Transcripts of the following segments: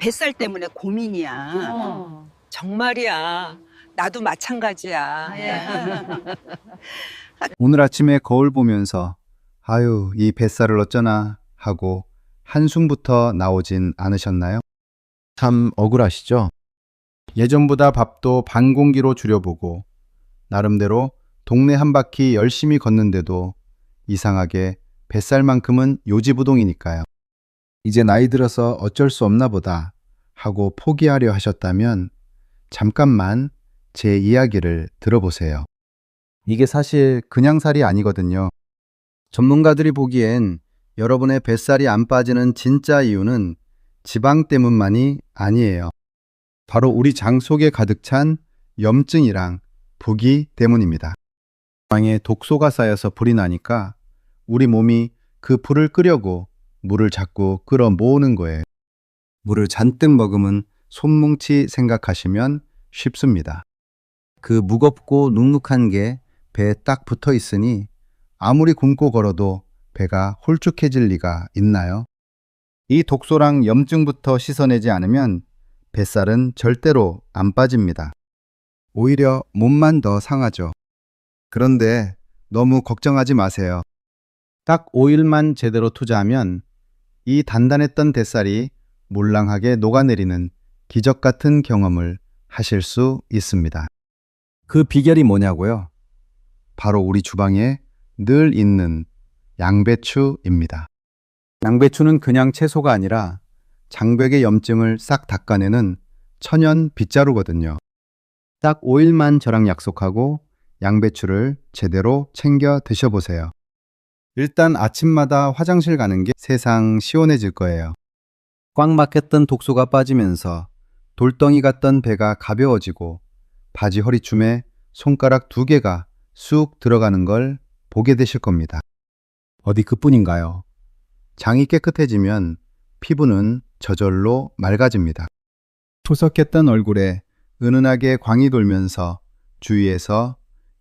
뱃살 때문에 고민이야. 정말이야. 나도 마찬가지야. 오늘 아침에 거울 보면서 아유, 이 뱃살을 어쩌나 하고 한숨부터 나오진 않으셨나요? 참 억울하시죠? 예전보다 밥도 반 공기로 줄여보고 나름대로 동네 한 바퀴 열심히 걷는데도 이상하게 뱃살만큼은 요지부동이니까요. 이제 나이 들어서 어쩔 수 없나 보다 하고 포기하려 하셨다면 잠깐만 제 이야기를 들어보세요. 이게 사실 그냥 살이 아니거든요. 전문가들이 보기엔 여러분의 뱃살이 안 빠지는 진짜 이유는 지방 때문만이 아니에요. 바로 우리 장 속에 가득 찬 염증이랑 부기 때문입니다. 장에 독소가 쌓여서 불이 나니까 우리 몸이 그 불을 끄려고 물을 자꾸 끌어 모으는 거예요. 물을 잔뜩 먹으면 손뭉치 생각하시면 쉽습니다. 그 무겁고 눅눅한 게 배에 딱 붙어 있으니 아무리 굶고 걸어도 배가 홀쭉해질 리가 있나요? 이 독소랑 염증부터 씻어내지 않으면 뱃살은 절대로 안 빠집니다. 오히려 몸만 더 상하죠. 그런데 너무 걱정하지 마세요. 딱 5일만 제대로 투자하면 이 단단했던 뱃살이 몰랑하게 녹아내리는 기적 같은 경험을 하실 수 있습니다. 그 비결이 뭐냐고요? 바로 우리 주방에 늘 있는 양배추입니다. 양배추는 그냥 채소가 아니라 장벽의 염증을 싹 닦아내는 천연 빗자루거든요. 딱 5일만 저랑 약속하고 양배추를 제대로 챙겨 드셔보세요. 일단 아침마다 화장실 가는 게 세상 시원해질 거예요. 꽉 막혔던 독소가 빠지면서 돌덩이 같던 배가 가벼워지고 바지 허리춤에 손가락 2개가 쑥 들어가는 걸 보게 되실 겁니다. 어디 그뿐인가요? 장이 깨끗해지면 피부는 저절로 맑아집니다. 토석했던 얼굴에 은은하게 광이 돌면서 주위에서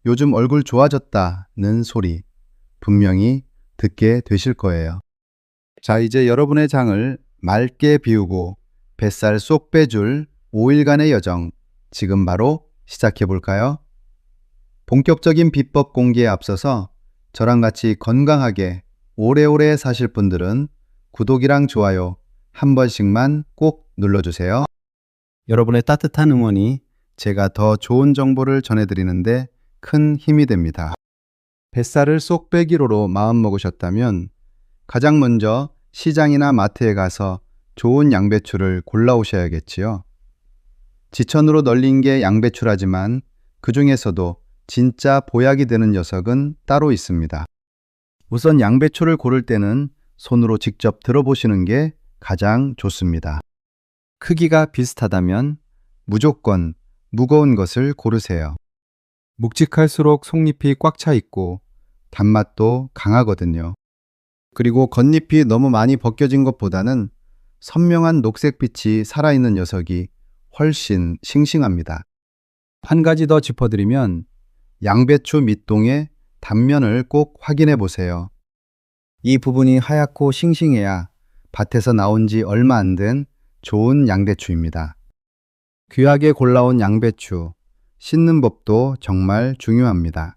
요즘 얼굴 좋아졌다는 소리 분명히 듣게 되실 거예요. 자, 이제 여러분의 장을 맑게 비우고 뱃살 쏙 빼줄 5일간의 여정 지금 바로 시작해 볼까요? 본격적인 비법 공개에 앞서서 저랑 같이 건강하게 오래오래 사실 분들은 구독이랑 좋아요 한 번씩만 꼭 눌러주세요. 여러분의 따뜻한 응원이 제가 더 좋은 정보를 전해드리는데 큰 힘이 됩니다. 뱃살을 쏙 빼기로로 마음먹으셨다면 가장 먼저 시장이나 마트에 가서 좋은 양배추를 골라오셔야겠지요. 지천으로 널린 게 양배추라지만 그 중에서도 진짜 보약이 되는 녀석은 따로 있습니다. 우선 양배추를 고를 때는 손으로 직접 들어보시는 게 가장 좋습니다. 크기가 비슷하다면 무조건 무거운 것을 고르세요. 묵직할수록 속잎이 꽉 차 있고 단맛도 강하거든요. 그리고 겉잎이 너무 많이 벗겨진 것보다는 선명한 녹색빛이 살아있는 녀석이 훨씬 싱싱합니다. 한 가지 더 짚어드리면 양배추 밑동의 단면을 꼭 확인해 보세요. 이 부분이 하얗고 싱싱해야 밭에서 나온 지 얼마 안 된 좋은 양배추입니다. 귀하게 골라온 양배추, 씻는 법도 정말 중요합니다.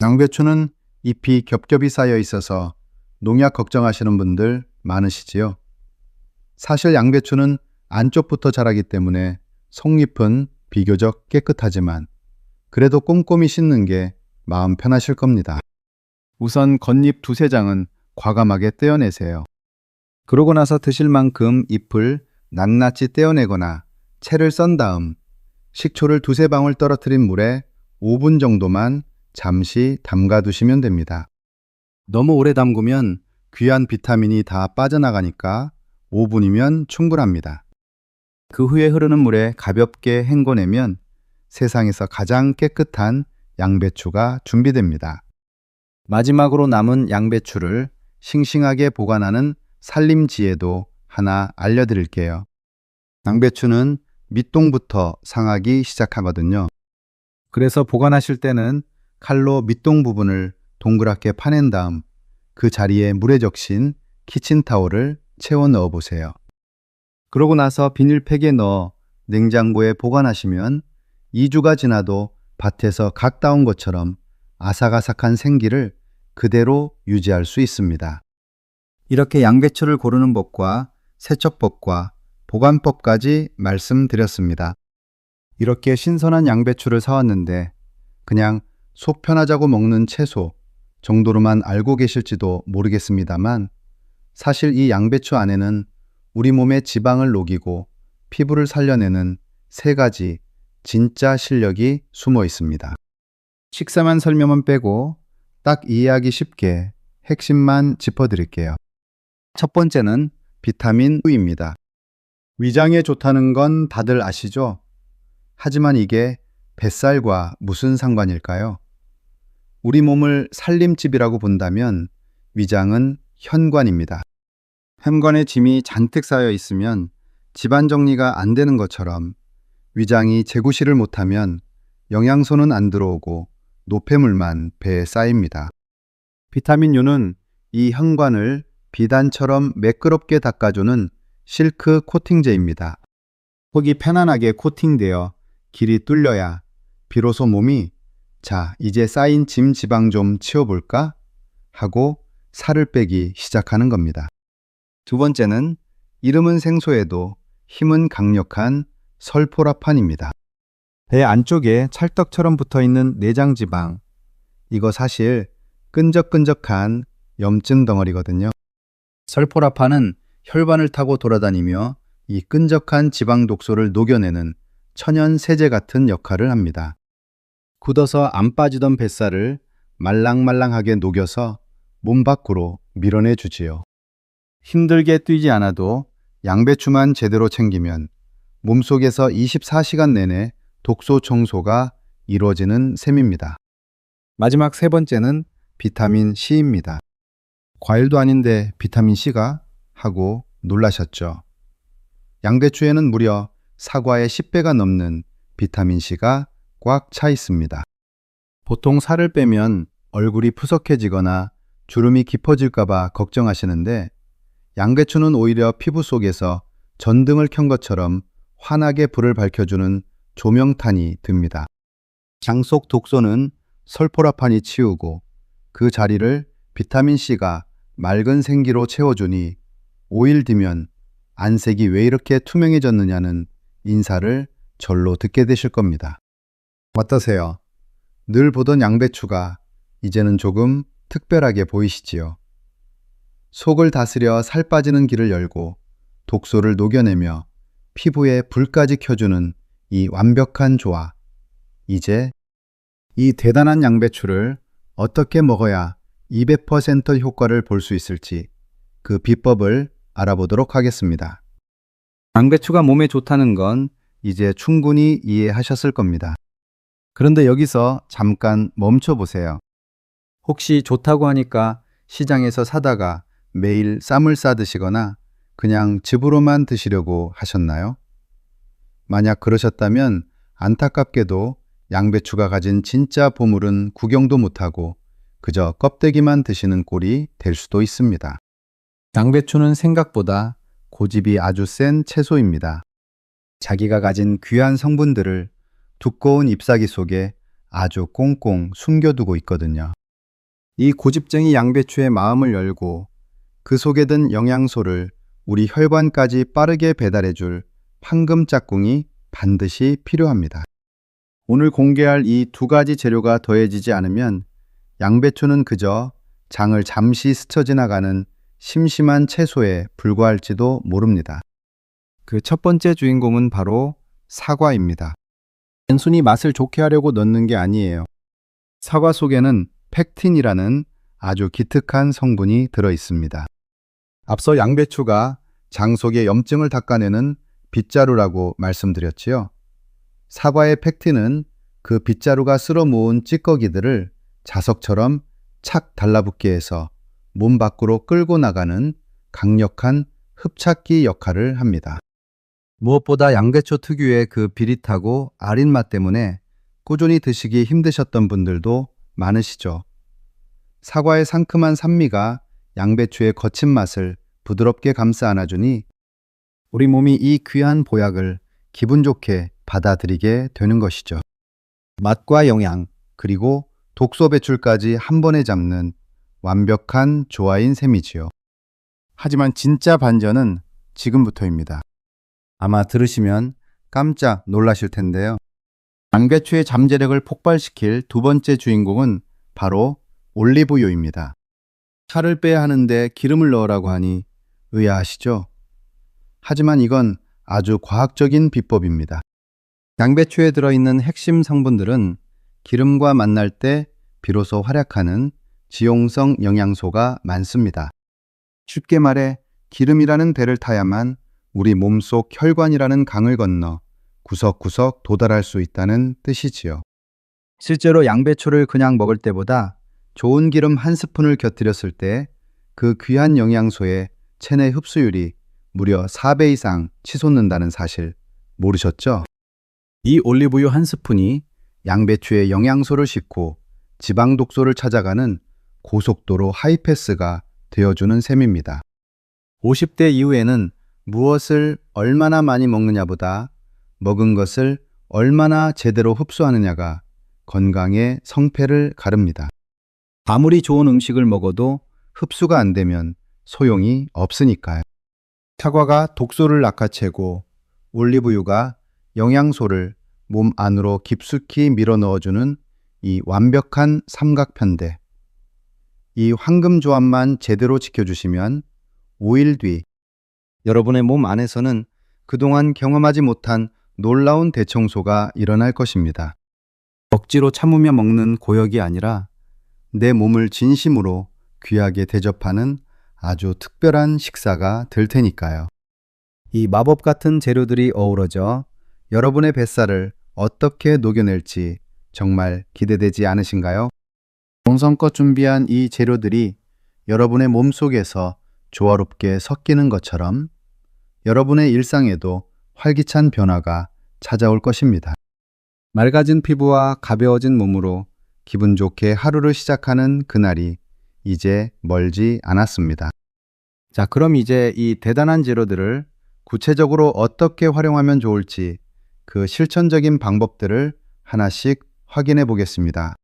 양배추는 잎이 겹겹이 쌓여 있어서 농약 걱정하시는 분들 많으시지요? 사실 양배추는 안쪽부터 자라기 때문에 속잎은 비교적 깨끗하지만 그래도 꼼꼼히 씻는 게 마음 편하실 겁니다. 우선 겉잎 2-3장은 과감하게 떼어내세요. 그러고 나서 드실 만큼 잎을 낱낱이 떼어내거나 채를 썬 다음 식초를 2-3방울 떨어뜨린 물에 5분 정도만 잠시 담가 두시면 됩니다. 너무 오래 담그면 귀한 비타민이 다 빠져나가니까 5분이면 충분합니다. 그 후에 흐르는 물에 가볍게 헹궈내면 세상에서 가장 깨끗한 양배추가 준비됩니다. 마지막으로 남은 양배추를 싱싱하게 보관하는 살림지혜도 하나 알려드릴게요. 양배추는 밑동부터 상하기 시작하거든요. 그래서 보관하실 때는 칼로 밑동 부분을 동그랗게 파낸 다음 그 자리에 물에 적신 키친타올을 채워 넣어 보세요. 그러고 나서 비닐팩에 넣어 냉장고에 보관하시면 2주가 지나도 밭에서 각 따온 것처럼 아삭아삭한 생기를 그대로 유지할 수 있습니다. 이렇게 양배추를 고르는 법과 세척법과 보관법까지 말씀드렸습니다. 이렇게 신선한 양배추를 사왔는데 그냥 속 편하자고 먹는 채소 정도로만 알고 계실지도 모르겠습니다만 사실 이 양배추 안에는 우리 몸의 지방을 녹이고 피부를 살려내는 3가지 진짜 실력이 숨어 있습니다. 식사만 설명은 빼고 딱 이해하기 쉽게 핵심만 짚어드릴게요. 첫 번째는 비타민 U입니다. 위장에 좋다는 건 다들 아시죠? 하지만 이게 뱃살과 무슨 상관일까요? 우리 몸을 살림집이라고 본다면 위장은 현관입니다. 현관에 짐이 잔뜩 쌓여 있으면 집안 정리가 안 되는 것처럼 위장이 재구실을 못하면 영양소는 안 들어오고 노폐물만 배에 쌓입니다. 비타민 U는 이 현관을 비단처럼 매끄럽게 닦아주는 실크 코팅제입니다. 속이 편안하게 코팅되어 길이 뚫려야 비로소 몸이 자, 이제 쌓인 짐 지방 좀 치워볼까? 하고 살을 빼기 시작하는 겁니다. 두 번째는 이름은 생소해도 힘은 강력한 설포라판입니다. 배 안쪽에 찰떡처럼 붙어있는 내장지방. 이거 사실 끈적끈적한 염증 덩어리거든요. 설포라판은 혈관을 타고 돌아다니며 이 끈적한 지방 독소를 녹여내는 천연 세제 같은 역할을 합니다. 굳어서 안 빠지던 뱃살을 말랑말랑하게 녹여서 몸 밖으로 밀어내주지요. 힘들게 뛰지 않아도 양배추만 제대로 챙기면 몸속에서 24시간 내내 독소 청소가 이루어지는 셈입니다. 마지막 3번째는 비타민 C입니다. 과일도 아닌데 비타민 C가? 하고 놀라셨죠? 양배추에는 무려 사과의 10배가 넘는 비타민 C가 꽉 차 있습니다. 보통 살을 빼면 얼굴이 푸석해지거나 주름이 깊어질까봐 걱정하시는데 양배추는 오히려 피부 속에서 전등을 켠 것처럼 환하게 불을 밝혀주는 조명탄이 듭니다. 장 속 독소는 설포라판이 치우고 그 자리를 비타민C가 맑은 생기로 채워주니 5일 뒤면 안색이 왜 이렇게 투명해졌느냐는 인사를 절로 듣게 되실 겁니다. 어떠세요? 늘 보던 양배추가 이제는 조금 특별하게 보이시지요? 속을 다스려 살 빠지는 길을 열고 독소를 녹여내며 피부에 불까지 켜주는 이 완벽한 조화. 이제 이 대단한 양배추를 어떻게 먹어야 200% 효과를 볼 수 있을지 그 비법을 알아보도록 하겠습니다. 양배추가 몸에 좋다는 건 이제 충분히 이해하셨을 겁니다. 그런데 여기서 잠깐 멈춰 보세요. 혹시 좋다고 하니까 시장에서 사다가 매일 쌈을 싸 드시거나 그냥 즙으로만 드시려고 하셨나요? 만약 그러셨다면 안타깝게도 양배추가 가진 진짜 보물은 구경도 못하고 그저 껍데기만 드시는 꼴이 될 수도 있습니다. 양배추는 생각보다 고집이 아주 센 채소입니다. 자기가 가진 귀한 성분들을 두꺼운 잎사귀 속에 아주 꽁꽁 숨겨두고 있거든요. 이 고집쟁이 양배추의 마음을 열고 그 속에 든 영양소를 우리 혈관까지 빠르게 배달해줄 황금 짝꿍이 반드시 필요합니다. 오늘 공개할 이 2가지 재료가 더해지지 않으면 양배추는 그저 장을 잠시 스쳐 지나가는 심심한 채소에 불과할지도 모릅니다. 그 첫 번째 주인공은 바로 사과입니다. 단순히 맛을 좋게 하려고 넣는 게 아니에요. 사과 속에는 펙틴이라는 아주 기특한 성분이 들어 있습니다. 앞서 양배추가 장 속의 염증을 닦아내는 빗자루라고 말씀드렸지요. 사과의 펙틴은 그 빗자루가 쓸어 모은 찌꺼기들을 자석처럼 착 달라붙게 해서 몸 밖으로 끌고 나가는 강력한 흡착기 역할을 합니다. 무엇보다 양배추 특유의 그 비릿하고 아린 맛 때문에 꾸준히 드시기 힘드셨던 분들도 많으시죠. 사과의 상큼한 산미가 양배추의 거친 맛을 부드럽게 감싸 안아주니 우리 몸이 이 귀한 보약을 기분 좋게 받아들이게 되는 것이죠. 맛과 영양, 그리고 독소 배출까지 한 번에 잡는 완벽한 조화인 셈이지요. 하지만 진짜 반전은 지금부터입니다. 아마 들으시면 깜짝 놀라실 텐데요. 양배추의 잠재력을 폭발시킬 두 번째 주인공은 바로 올리브유입니다. 살을 빼야 하는데 기름을 넣으라고 하니 의아하시죠? 하지만 이건 아주 과학적인 비법입니다. 양배추에 들어있는 핵심 성분들은 기름과 만날 때 비로소 활약하는 지용성 영양소가 많습니다. 쉽게 말해 기름이라는 배를 타야만 우리 몸속 혈관이라는 강을 건너 구석구석 도달할 수 있다는 뜻이지요. 실제로 양배추를 그냥 먹을 때보다 좋은 기름 한 스푼을 곁들였을 때 그 귀한 영양소의 체내 흡수율이 무려 4배 이상 치솟는다는 사실 모르셨죠? 이 올리브유 한 스푼이 양배추의 영양소를 싣고 지방 독소를 찾아가는 고속도로 하이패스가 되어주는 셈입니다. 50대 이후에는 무엇을 얼마나 많이 먹느냐보다 먹은 것을 얼마나 제대로 흡수하느냐가 건강의 성패를 가릅니다. 아무리 좋은 음식을 먹어도 흡수가 안 되면 소용이 없으니까요. 사과가 독소를 낚아채고 올리브유가 영양소를 몸 안으로 깊숙이 밀어 넣어주는 이 완벽한 삼각편대. 이 황금 조합만 제대로 지켜주시면 5일 뒤 여러분의 몸 안에서는 그동안 경험하지 못한 놀라운 대청소가 일어날 것입니다. 억지로 참으며 먹는 고역이 아니라 내 몸을 진심으로 귀하게 대접하는 아주 특별한 식사가 될 테니까요. 이 마법 같은 재료들이 어우러져 여러분의 뱃살을 어떻게 녹여낼지 정말 기대되지 않으신가요? 정성껏 준비한 이 재료들이 여러분의 몸속에서 조화롭게 섞이는 것처럼 여러분의 일상에도 활기찬 변화가 찾아올 것입니다. 맑아진 피부와 가벼워진 몸으로 기분 좋게 하루를 시작하는 그날이 이제 멀지 않았습니다. 자, 그럼 이제 이 대단한 재료들을 구체적으로 어떻게 활용하면 좋을지 그 실천적인 방법들을 하나씩 확인해 보겠습니다.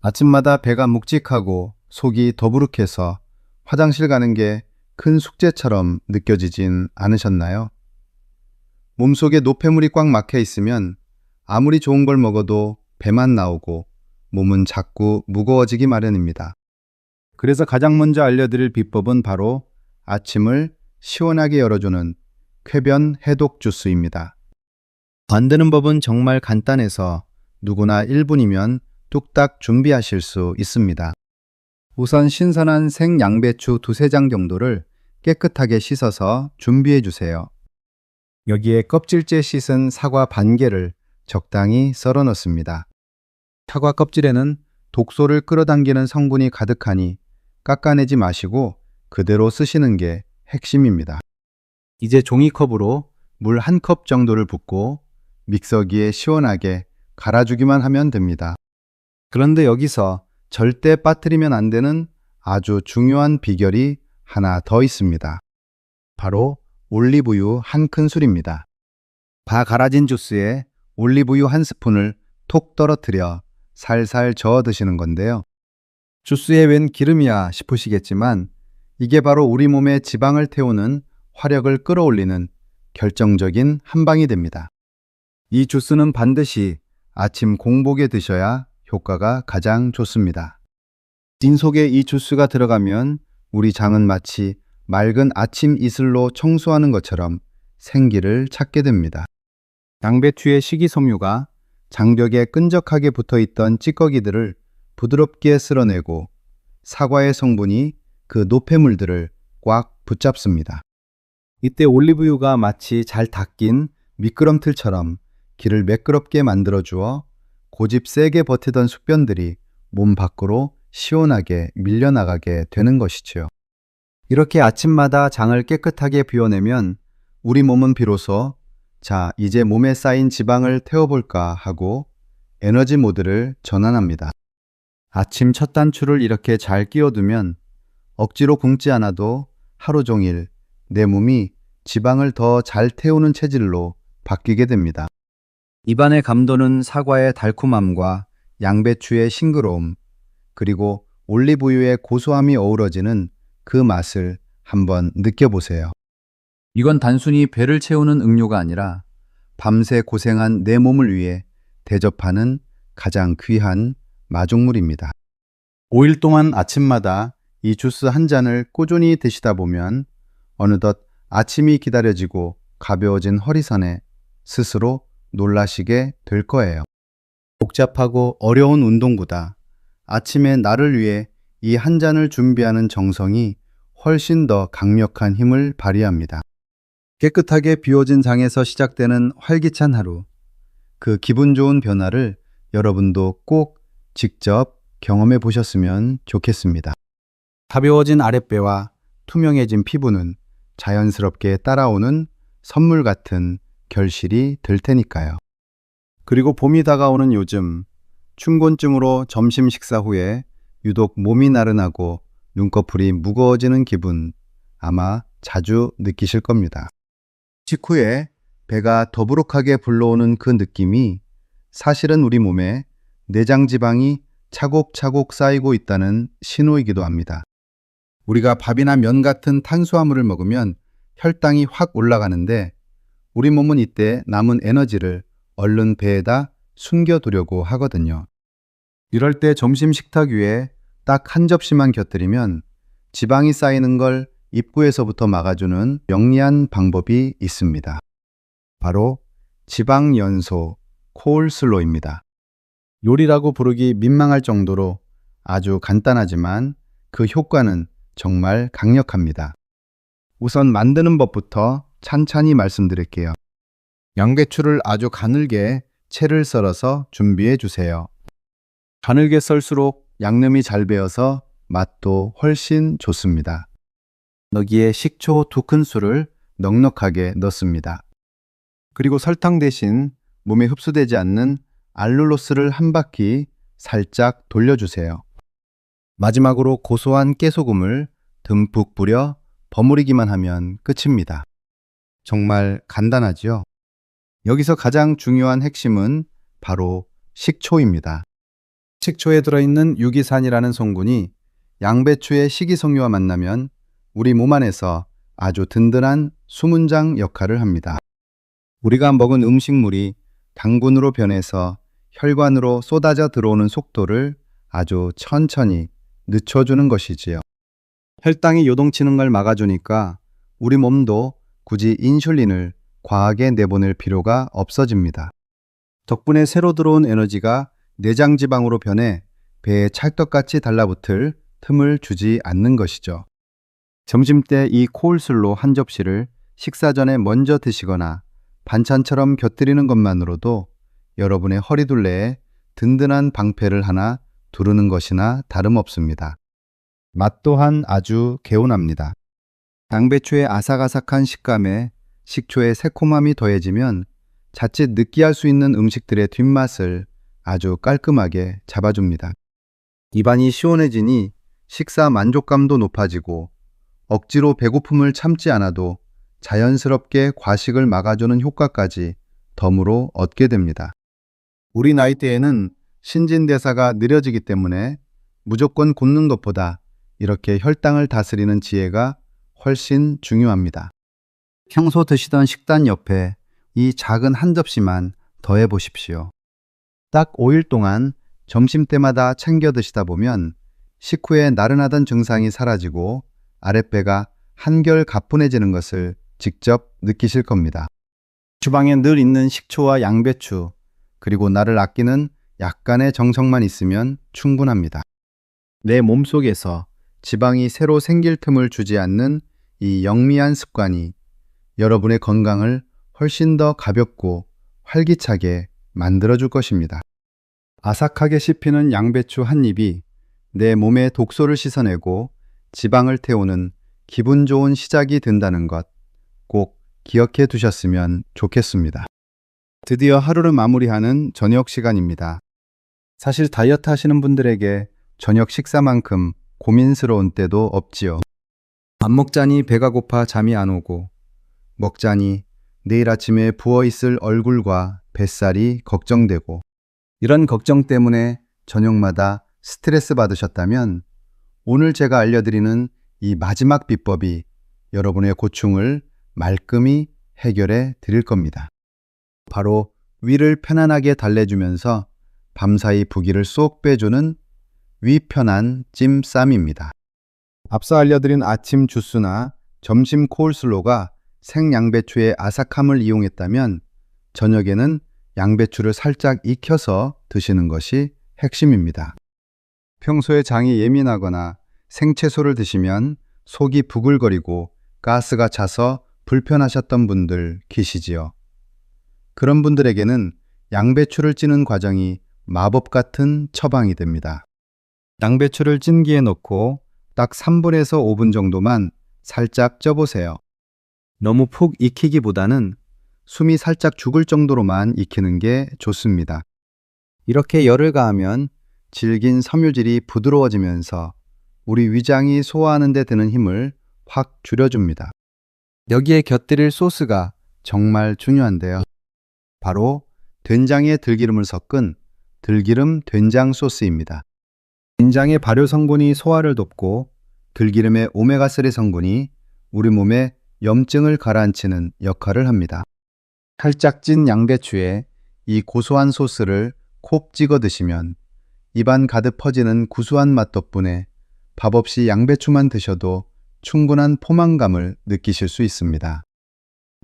아침마다 배가 묵직하고 속이 더부룩해서 화장실 가는 게 큰 숙제처럼 느껴지진 않으셨나요? 몸속에 노폐물이 꽉 막혀 있으면 아무리 좋은 걸 먹어도 배만 나오고 몸은 자꾸 무거워지기 마련입니다. 그래서 가장 먼저 알려드릴 비법은 바로 아침을 시원하게 열어주는 쾌변 해독 주스입니다. 만드는 법은 정말 간단해서 누구나 1분이면 뚝딱 준비하실 수 있습니다. 우선 신선한 생양배추 2-3장 정도를 깨끗하게 씻어서 준비해 주세요. 여기에 껍질째 씻은 사과 반 개를 적당히 썰어 넣습니다. 사과 껍질에는 독소를 끌어당기는 성분이 가득하니 깎아내지 마시고 그대로 쓰시는 게 핵심입니다. 이제 종이컵으로 물 1컵 정도를 붓고 믹서기에 시원하게 갈아주기만 하면 됩니다. 그런데 여기서 절대 빠뜨리면 안 되는 아주 중요한 비결이 하나 더 있습니다. 바로 올리브유 1큰술입니다. 다 갈아진 주스에 올리브유 1스푼을 톡 떨어뜨려 살살 저어 드시는 건데요. 주스에 웬 기름이야 싶으시겠지만 이게 바로 우리 몸에 지방을 태우는 화력을 끌어올리는 결정적인 한방이 됩니다. 이 주스는 반드시 아침 공복에 드셔야 효과가 가장 좋습니다. 진 속에 이 주스가 들어가면 우리 장은 마치 맑은 아침 이슬로 청소하는 것처럼 생기를 찾게 됩니다. 양배추의 식이섬유가 장벽에 끈적하게 붙어있던 찌꺼기들을 부드럽게 쓸어내고 사과의 성분이 그 노폐물들을 꽉 붙잡습니다. 이때 올리브유가 마치 잘 닦인 미끄럼틀처럼 길을 매끄럽게 만들어주어 고집 세게 버티던 숙변들이 몸 밖으로 시원하게 밀려나가게 되는 것이지요. 이렇게 아침마다 장을 깨끗하게 비워내면 우리 몸은 비로소 자, 이제 몸에 쌓인 지방을 태워볼까 하고 에너지 모드를 전환합니다. 아침 첫 단추를 이렇게 잘 끼워두면 억지로 굶지 않아도 하루 종일 내 몸이 지방을 더 잘 태우는 체질로 바뀌게 됩니다. 입안의 감도는 사과의 달콤함과 양배추의 싱그러움, 그리고 올리브유의 고소함이 어우러지는 그 맛을 한번 느껴보세요. 이건 단순히 배를 채우는 음료가 아니라 밤새 고생한 내 몸을 위해 대접하는 가장 귀한 마중물입니다. 5일 동안 아침마다 이 주스 한 잔을 꾸준히 드시다 보면 어느덧 아침이 기다려지고 가벼워진 허리선에 스스로 놀라시게 될 거예요. 복잡하고 어려운 운동보다 아침에 나를 위해 이 한 잔을 준비하는 정성이 훨씬 더 강력한 힘을 발휘합니다. 깨끗하게 비워진 장에서 시작되는 활기찬 하루, 그 기분 좋은 변화를 여러분도 꼭 직접 경험해 보셨으면 좋겠습니다. 가벼워진 아랫배와 투명해진 피부는 자연스럽게 따라오는 선물 같은 결실이 될 테니까요. 그리고 봄이 다가오는 요즘, 춘곤증으로 점심 식사 후에 유독 몸이 나른하고 눈꺼풀이 무거워지는 기분 아마 자주 느끼실 겁니다. 식후에 배가 더부룩하게 불러오는 그 느낌이 사실은 우리 몸에 내장 지방이 차곡차곡 쌓이고 있다는 신호이기도 합니다. 우리가 밥이나 면 같은 탄수화물을 먹으면 혈당이 확 올라가는데 우리 몸은 이때 남은 에너지를 얼른 배에다 숨겨두려고 하거든요. 이럴 때 점심 식탁 위에 딱 한 접시만 곁들이면 지방이 쌓이는 걸 입구에서부터 막아주는 영리한 방법이 있습니다. 바로 지방 연소 콜슬로입니다. 요리라고 부르기 민망할 정도로 아주 간단하지만 그 효과는 정말 강력합니다. 우선 만드는 법부터 찬찬히 말씀드릴게요. 양배추를 아주 가늘게 채를 썰어서 준비해 주세요. 가늘게 썰수록 양념이 잘 배어서 맛도 훨씬 좋습니다. 여기에 식초 2큰술을 넉넉하게 넣습니다. 그리고 설탕 대신 몸에 흡수되지 않는 알룰로스를 한 바퀴 살짝 돌려주세요. 마지막으로 고소한 깨소금을 듬뿍 뿌려 버무리기만 하면 끝입니다. 정말 간단하지요? 여기서 가장 중요한 핵심은 바로 식초입니다. 식초에 들어있는 유기산이라는 성분이 양배추의 식이섬유와 만나면 우리 몸 안에서 아주 든든한 수문장 역할을 합니다. 우리가 먹은 음식물이 당분으로 변해서 혈관으로 쏟아져 들어오는 속도를 아주 천천히 늦춰주는 것이지요. 혈당이 요동치는 걸 막아주니까 우리 몸도 굳이 인슐린을 과하게 내보낼 필요가 없어집니다. 덕분에 새로 들어온 에너지가 내장 지방으로 변해 배에 찰떡같이 달라붙을 틈을 주지 않는 것이죠. 점심때 이 콜슬로 한 접시를 식사 전에 먼저 드시거나 반찬처럼 곁들이는 것만으로도 여러분의 허리둘레에 든든한 방패를 하나 두르는 것이나 다름없습니다. 맛 또한 아주 개운합니다. 양배추의 아삭아삭한 식감에 식초의 새콤함이 더해지면 자칫 느끼할 수 있는 음식들의 뒷맛을 아주 깔끔하게 잡아줍니다. 입안이 시원해지니 식사 만족감도 높아지고 억지로 배고픔을 참지 않아도 자연스럽게 과식을 막아주는 효과까지 덤으로 얻게 됩니다. 우리 나이대에는 신진대사가 느려지기 때문에 무조건 굶는 것보다 이렇게 혈당을 다스리는 지혜가 훨씬 중요합니다. 평소 드시던 식단 옆에 이 작은 한 접시만 더해 보십시오. 딱 5일 동안 점심때마다 챙겨 드시다 보면 식후에 나른하던 증상이 사라지고 아랫배가 한결 가뿐해지는 것을 직접 느끼실 겁니다. 주방에 늘 있는 식초와 양배추, 그리고 나를 아끼는 약간의 정성만 있으면 충분합니다. 내 몸속에서 지방이 새로 생길 틈을 주지 않는 이 영리한 습관이 여러분의 건강을 훨씬 더 가볍고 활기차게 만들어줄 것입니다. 아삭하게 씹히는 양배추 한 입이 내 몸의 독소를 씻어내고 지방을 태우는 기분 좋은 시작이 된다는 것 꼭 기억해 두셨으면 좋겠습니다. 드디어 하루를 마무리하는 저녁 시간입니다. 사실 다이어트 하시는 분들에게 저녁 식사만큼 고민스러운 때도 없지요. 밥 먹자니 배가 고파 잠이 안 오고 먹자니 내일 아침에 부어있을 얼굴과 뱃살이 걱정되고 이런 걱정 때문에 저녁마다 스트레스 받으셨다면 오늘 제가 알려드리는 이 마지막 비법이 여러분의 고충을 말끔히 해결해 드릴 겁니다. 바로 위를 편안하게 달래주면서 밤사이 부기를 쏙 빼주는 위 편한 찜쌈입니다. 앞서 알려드린 아침 주스나 점심 코울슬로가 생양배추의 아삭함을 이용했다면 저녁에는 양배추를 살짝 익혀서 드시는 것이 핵심입니다. 평소에 장이 예민하거나 생채소를 드시면 속이 부글거리고 가스가 차서 불편하셨던 분들 계시지요. 그런 분들에게는 양배추를 찌는 과정이 마법 같은 처방이 됩니다. 양배추를 찜기에 넣고 딱 3분에서 5분 정도만 살짝 쪄보세요. 너무 푹 익히기보다는 숨이 살짝 죽을 정도로만 익히는 게 좋습니다. 이렇게 열을 가하면 질긴 섬유질이 부드러워지면서 우리 위장이 소화하는 데 드는 힘을 확 줄여줍니다. 여기에 곁들일 소스가 정말 중요한데요. 바로 된장에 들기름을 섞은 들기름 된장 소스입니다. 된장의 발효 성분이 소화를 돕고 들기름의 오메가3 성분이 우리 몸에 염증을 가라앉히는 역할을 합니다. 살짝 찐 양배추에 이 고소한 소스를 콕 찍어 드시면 입안 가득 퍼지는 구수한 맛 덕분에 밥 없이 양배추만 드셔도 충분한 포만감을 느끼실 수 있습니다.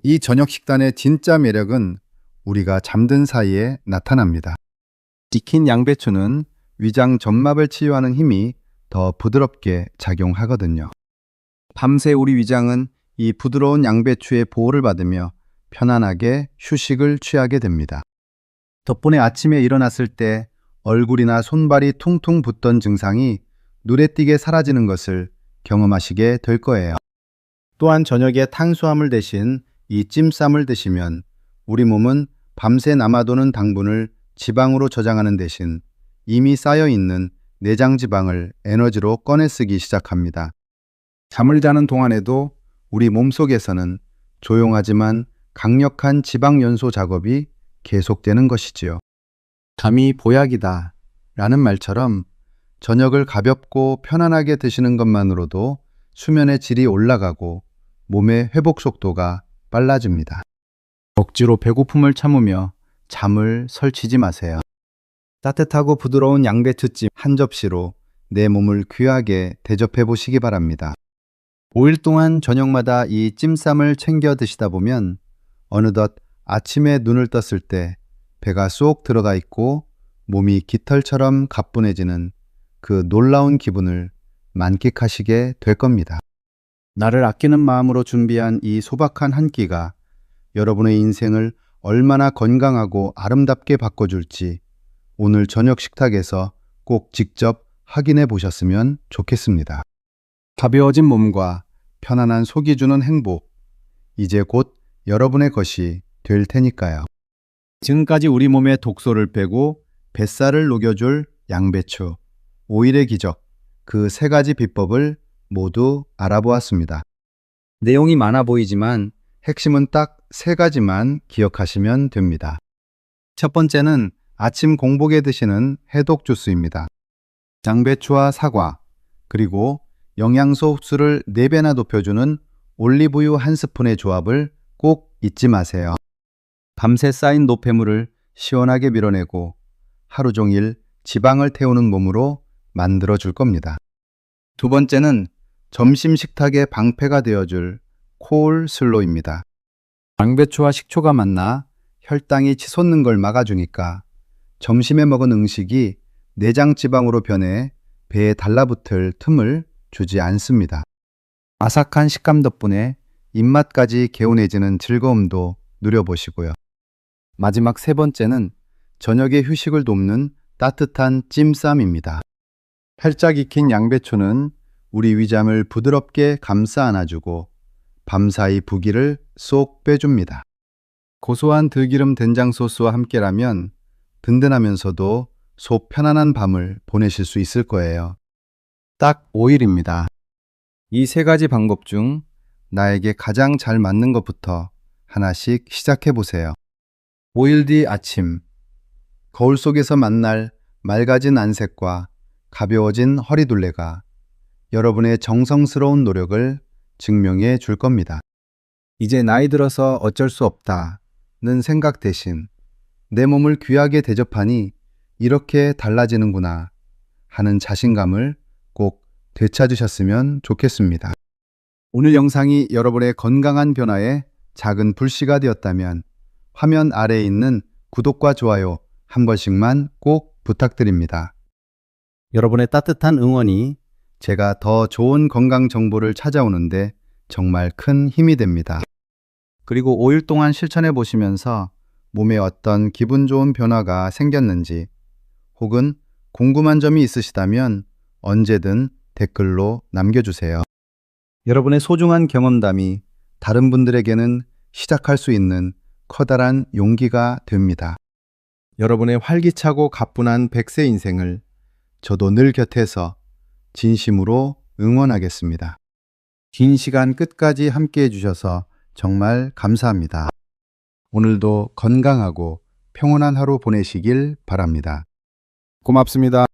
이 저녁 식단의 진짜 매력은 우리가 잠든 사이에 나타납니다. 익힌 양배추는 위장 점막을 치유하는 힘이 더 부드럽게 작용하거든요. 밤새 우리 위장은 이 부드러운 양배추의 보호를 받으며 편안하게 휴식을 취하게 됩니다. 덕분에 아침에 일어났을 때 얼굴이나 손발이 퉁퉁 붓던 증상이 눈에 띄게 사라지는 것을 경험하시게 될 거예요. 또한 저녁에 탄수화물 대신 이 찜쌈을 드시면 우리 몸은 밤새 남아도는 당분을 지방으로 저장하는 대신 이미 쌓여있는 내장 지방을 에너지로 꺼내 쓰기 시작합니다. 잠을 자는 동안에도 우리 몸속에서는 조용하지만 강력한 지방 연소 작업이 계속되는 것이지요. 잠이 보약이다 라는 말처럼 저녁을 가볍고 편안하게 드시는 것만으로도 수면의 질이 올라가고 몸의 회복 속도가 빨라집니다. 억지로 배고픔을 참으며 잠을 설치지 마세요. 따뜻하고 부드러운 양배추찜 한 접시로 내 몸을 귀하게 대접해 보시기 바랍니다. 5일 동안 저녁마다 이 찜쌈을 챙겨 드시다 보면 어느덧 아침에 눈을 떴을 때 배가 쏙 들어가 있고 몸이 깃털처럼 가뿐해지는 그 놀라운 기분을 만끽하시게 될 겁니다. 나를 아끼는 마음으로 준비한 이 소박한 한 끼가 여러분의 인생을 얼마나 건강하고 아름답게 바꿔줄지 오늘 저녁 식탁에서 꼭 직접 확인해 보셨으면 좋겠습니다. 가벼워진 몸과 편안한 속이 주는 행복, 이제 곧 여러분의 것이 될 테니까요. 지금까지 우리 몸의 독소를 빼고 뱃살을 녹여줄 양배추, 오일의 기적, 그 세 가지 비법을 모두 알아보았습니다. 내용이 많아 보이지만 핵심은 딱 세 가지만 기억하시면 됩니다. 첫 번째는 아침 공복에 드시는 해독 주스입니다. 양배추와 사과, 그리고 영양소 흡수를 4배나 높여주는 올리브유 한 스푼의 조합을 꼭 잊지 마세요. 밤새 쌓인 노폐물을 시원하게 밀어내고 하루 종일 지방을 태우는 몸으로 만들어 줄 겁니다. 두 번째는 점심 식탁의 방패가 되어줄 코울슬로입니다. 양배추와 식초가 만나 혈당이 치솟는 걸 막아주니까 점심에 먹은 음식이 내장 지방으로 변해 배에 달라붙을 틈을 주지 않습니다. 아삭한 식감 덕분에 입맛까지 개운해지는 즐거움도 누려보시고요. 마지막 세 번째는 저녁의 휴식을 돕는 따뜻한 찜쌈입니다. 살짝 익힌 양배추는 우리 위장을 부드럽게 감싸 안아주고 밤사이 부기를 쏙 빼줍니다. 고소한 들기름 된장 소스와 함께라면 든든하면서도 속 편안한 밤을 보내실 수 있을 거예요. 딱 5일입니다. 이 세 가지 방법 중 나에게 가장 잘 맞는 것부터 하나씩 시작해 보세요. 5일 뒤 아침, 거울 속에서 만날 맑아진 안색과 가벼워진 허리둘레가 여러분의 정성스러운 노력을 증명해 줄 겁니다. 이제 나이 들어서 어쩔 수 없다는 생각 대신 내 몸을 귀하게 대접하니 이렇게 달라지는구나 하는 자신감을 꼭 되찾으셨으면 좋겠습니다. 오늘 영상이 여러분의 건강한 변화에 작은 불씨가 되었다면 화면 아래에 있는 구독과 좋아요 한 번씩만 꼭 부탁드립니다. 여러분의 따뜻한 응원이 제가 더 좋은 건강 정보를 찾아오는데 정말 큰 힘이 됩니다. 그리고 5일 동안 실천해 보시면서 몸에 어떤 기분 좋은 변화가 생겼는지 혹은 궁금한 점이 있으시다면 언제든 댓글로 남겨주세요. 여러분의 소중한 경험담이 다른 분들에게는 시작할 수 있는 커다란 용기가 됩니다. 여러분의 활기차고 가뿐한 100세 인생을 저도 늘 곁에서 진심으로 응원하겠습니다. 긴 시간 끝까지 함께 해주셔서 정말 감사합니다. 오늘도 건강하고 평온한 하루 보내시길 바랍니다. 고맙습니다.